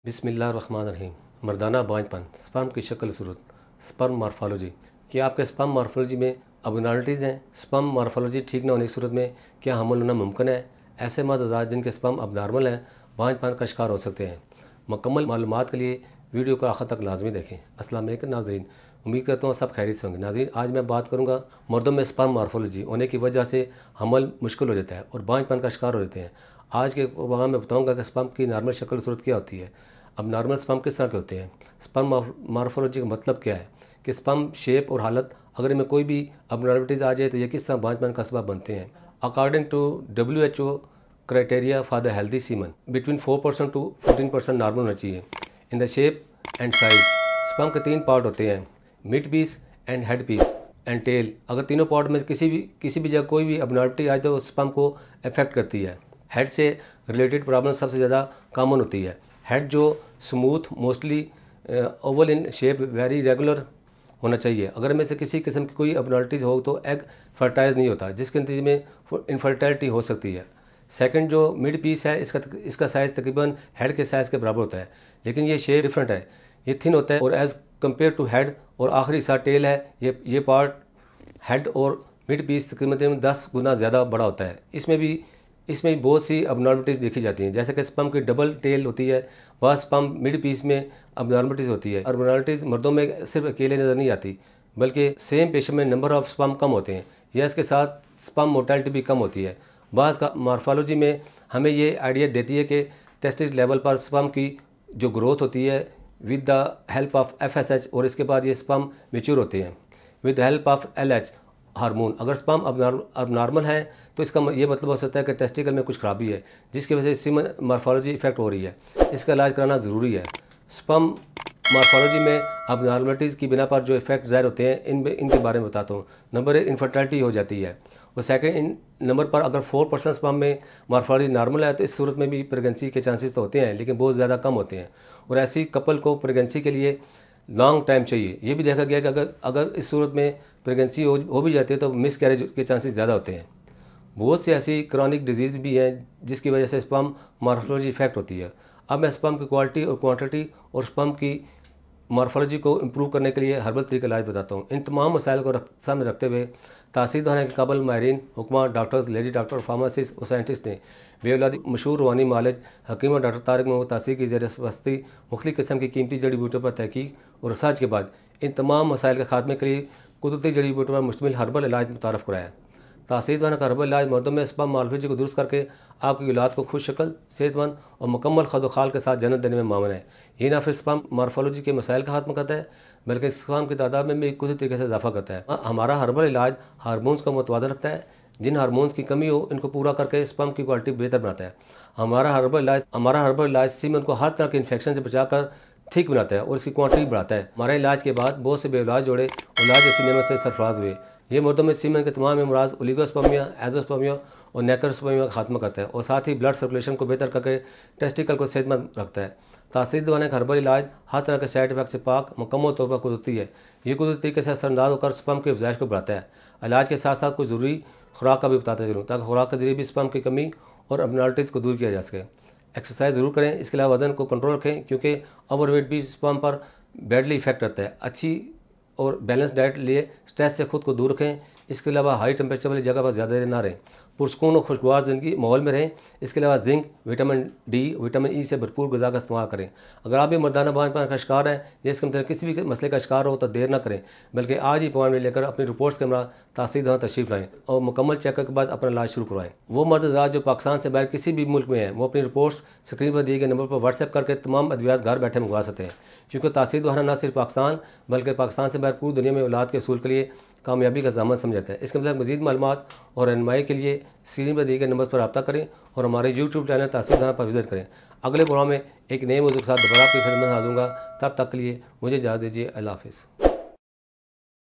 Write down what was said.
बिस्मिल्लाहिर्रहमानिर्रहीम। मर्दाना बांझपन, स्पर्म की शक्ल सूरत, स्पर्म मॉर्फोलॉजी। क्या आपके स्पर्म मॉर्फोलॉजी में अबनॉर्मलिटीज़ हैं? स्पर्म मॉर्फोलॉजी ठीक न होने की सूरत में क्या हमल होना मुमकिन है? ऐसे मर्द हज़रात जिनके स्पर्म अबनॉर्मल हैं बांझपन का शिकार हो सकते हैं। मुकम्मल मालूमात के लिए वीडियो को आखिर तक लाजमी देखें। अस्सलाम वालेकुम नाज़रीन, उम्मीद करता हूँ सब खैरियत से होंगे। नाज़रीन, आज मैं बात करूँगा मर्दों में स्पर्म मॉर्फोलॉजी होने की वजह से हमल मुश्किल हो जाता है और बांझपन का शिकार हो जाते हैं। आज के प्रोग्राम में बताऊँगा कि स्पर्म की नॉर्मल शक्ल सूरत क्या होती है, अब नॉर्मल स्पर्म किस तरह के होते हैं, स्पर्म मॉर्फोलॉजी का मतलब क्या है, कि स्पर्म शेप और हालत अगर इनमें कोई भी अबनॉर्मलिटीज़ आ जाए तो ये किस तरह बांझपन का सबब बनते हैं। According to WHO criteria for the healthy semen between 4% to 14% normal होना चाहिए in the shape and size. Sperm के 3 पार्ट होते हैं, mid piece and head piece and tail. अगर तीनों पार्ट में किसी भी जगह कोई भी अबनॉर्मलिटी आए तो स्पर्म को अफेक्ट करती है। हेड से रिलेटेड प्रॉब्लम सबसे ज़्यादा कॉमन होती है। हेड जो smooth mostly oval in shape very regular होना चाहिए। अगर में से किसी किस्म की कोई अबनॉर्मलिटीज़ हो तो एग फर्टाइज नहीं होता, जिसके नतीजे में इनफर्टिलिटी हो सकती है। सेकंड जो मिड पीस है, इसका साइज़ तकरीबन हेड के साइज़ के बराबर होता है, लेकिन ये शेप डिफरेंट है, ये थिन होता है और एज़ कम्पेयर टू हेड। और आखिरी हिस्सा टेल है, ये पार्ट हेड और मिड पीस तकरीबन 10 गुना ज़्यादा बड़ा होता है। इसमें भी बहुत सी अबनॉर्मलिटीज़ देखी जाती हैं, जैसे कि स्पर्म की डबल टेल होती है, वह स्पर्म मिड पीस में अबनॉर्मलिटीज़ होती है। अबनॉर्मलिटीज़ मर्दों में सिर्फ अकेले नज़र नहीं आती, बल्कि सेम पेशेंट में नंबर ऑफ स्पर्म कम होते हैं या इसके साथ स्पर्म मोर्टेलिटी भी कम होती है। बाज़ का मॉर्फोलॉजी में हमें ये आइडिया देती है कि टेस्टिस लेवल पर स्पर्म की जो ग्रोथ होती है with the help of FSH, और इसके बाद ये स्पर्म मेच्योर होते हैं with the help of LH hormone. अगर स्पर्म अबनॉर्मल है तो इसका ये मतलब हो सकता है कि टेस्टिकल में कुछ खराबी है, जिसकी वजह से सीमन मॉर्फोलॉजी इफेक्ट हो रही है। इसका इलाज कराना ज़रूरी है। स्पर्म मॉर्फोलॉजी में अबनॉर्मलिटीज़ की बिना पर जो इफेक्ट ज़ाहिर होते हैं इनके बारे में बताता हूँ। नंबर 1, इनफर्टिलिटी हो जाती है, और सेकंड नंबर पर अगर 4% स्पर्म में मॉर्फोलॉजी नॉर्मल है तो इस सूरत में भी प्रेगनेंसी के चांसेस तो होते हैं, लेकिन बहुत ज़्यादा कम होते हैं। और ऐसी कपल को प्रेगनेंसी के लिए लॉन्ग टाइम चाहिए। ये भी देखा गया कि अगर इस सूरत में प्रेगनेंसी हो भी जाती है तो मिस कैरेज के चांसेस ज़्यादा होते हैं। बहुत सी ऐसी क्रॉनिक डिजीज़ भी हैं जिसकी वजह से स्पर्म मॉर्फोलॉजी इफेक्ट होती है। अब मैं स्पर्म की क्वालिटी और क्वांटिटी और स्पर्म की मॉर्फोलॉजी को इम्प्रूव करने के लिए हर्बल तरीका इलाज बताता हूँ। इन तमाम मसाइल को सामने रखते हुए तासीर होने के काबिल माहिरीन, हुक्मा, डॉक्टर्स, लेडी डॉक्टर, फार्मासिस्ट और साइंटिस्ट ने बेऔलादी मशहूर रूहानी मालिज हकीम और डॉक्टर तारिक मोहम्मद तासीर की ज़ेर-ए-बस्ती मुख्तलिफ़ किस्म की कीमती जड़ी बूटियों पर तहकीक और रिसर्च के बाद इन तमाम मसाइल के खात्मे के लिए कुदरती जड़ी बूटियों पर मुश्तमिल हर्बल इलाज मुतारफ़ कराया। तासीर का हर्बल इलाज मर्दों में स्पर्म मॉर्फोलॉजी को दुरुस्त करके आपकी औलाद को खुश शक्ल, सेहतमंद और मुकम्मल खदोखाल के साथ जन्नत देने में मामून है। ये ना फिर स्पर्म मॉर्फोलॉजी के मसाइल का खात्मा करता है, बल्कि स्पर्म की तादाद में भी कुछ तरीके से इजाफा करता है। हमारा हर्बल इलाज हार्मोन्स का मुतवाज़न रखता है। जिन हार्मोन्स की कमी हो इनको पूरा करके स्पर्म की क्वालिटी बेहतर बनाता है। हमारा हर्बल इलाज सीमन को हर तरह के इन्फेक्शन से बचाकर ठीक बनाता है और इसकी क्वांटिटी बढ़ाता है। हमारे इलाज के बाद बहुत से बेऔलाद जोड़े औलाद जैसी नेमत से सरफराज हुए। ये मर्दों में सीमन के तमाम अमराज, ओलिगोस्पर्मिया, एज़ोस्पर्मिया और नेक्रोस्पर्मिया का खात्मा करता है और साथ ही ब्लड सर्कुलेशन को बेहतर करके टेस्टिकल को सेहतमंद रखता है। तासीर दवाने का हर्बल इलाज हर तरह के साइड इफेक्ट से पाक मुकम्मल तौर पर कुदरती है। ये कुदरती तरीके से असरअंदाज होकर स्पर्म की अफजाइश को बढ़ाता है। इलाज के साथ साथ कुछ ज़रूरी खुराक का भी बताता चलूँ, ताकि खुराक के जरिए भी स्पर्म की कमी और अबनॉर्मलिटीज़ को दूर किया जा सके। एक्सरसाइज ज़रूर करें। इसके अलावा वज़न को कंट्रोल रखें, क्योंकि ओवरवेट भी स्पर्म पर बैडली इफेक्ट करता है। अच्छी और बैलेंस डाइट लिए स्ट्रेस से खुद को दूर रखें। इसके अलावा हाई टेम्परेचर वाली जगह पर ज़्यादा देर ना रहें, पुरसकून और खुशगवार ज़िंदगी माहौल में रहें। इसके अलावा zinc, vitamin D, vitamin E से भरपूर ग़िज़ा का इस्तेमाल करें। अगर आप भी मर्दाना बांझपन का शिकार हैं या इसके मतलब किसी भी मसले का शिकार हो तो देर ना करें, बल्कि आज ही अपॉइंटमेंट लेकर अपनी रिपोर्ट्स के हमरा तासीर दवा तशरीफ़ लाएँ और मुकम्मल चेकअप के बाद अपना इलाज शुरू करवाएँ। वो मर्द हज़रात जो पाकिस्तान से बाहर किसी भी मुल्क में हैं, वो अपनी रिपोर्ट्स स्क्रीन पर दिए गए नंबर पर व्हाट्सएप करके तमाम अद्वियात घर बैठे मंगवा सकते हैं, क्योंकि तासीर दवा न सिर्फ पाकिस्तान बल्कि पाकिस्तान से बाहर पूरी दुनिया में औलाद के असूल के लिए कामयाबी का ज़ामन समझाता है। इसके मतलब मज़ीद मालूमात और रहनुमाई के लिए स्क्रीन पर दिए गए नंबर पर रब्ता करें और हमारे YouTube चैनल तासीर दवा पर विजिट करें। अगले प्रोग्राम में एक नए मौजूद के साथ दोबारा आपकी खिदमत में हाज़िर होऊंगा। तब तक के लिए मुझे इजाज़त दीजिए। अल्लाह हाफ़िज़।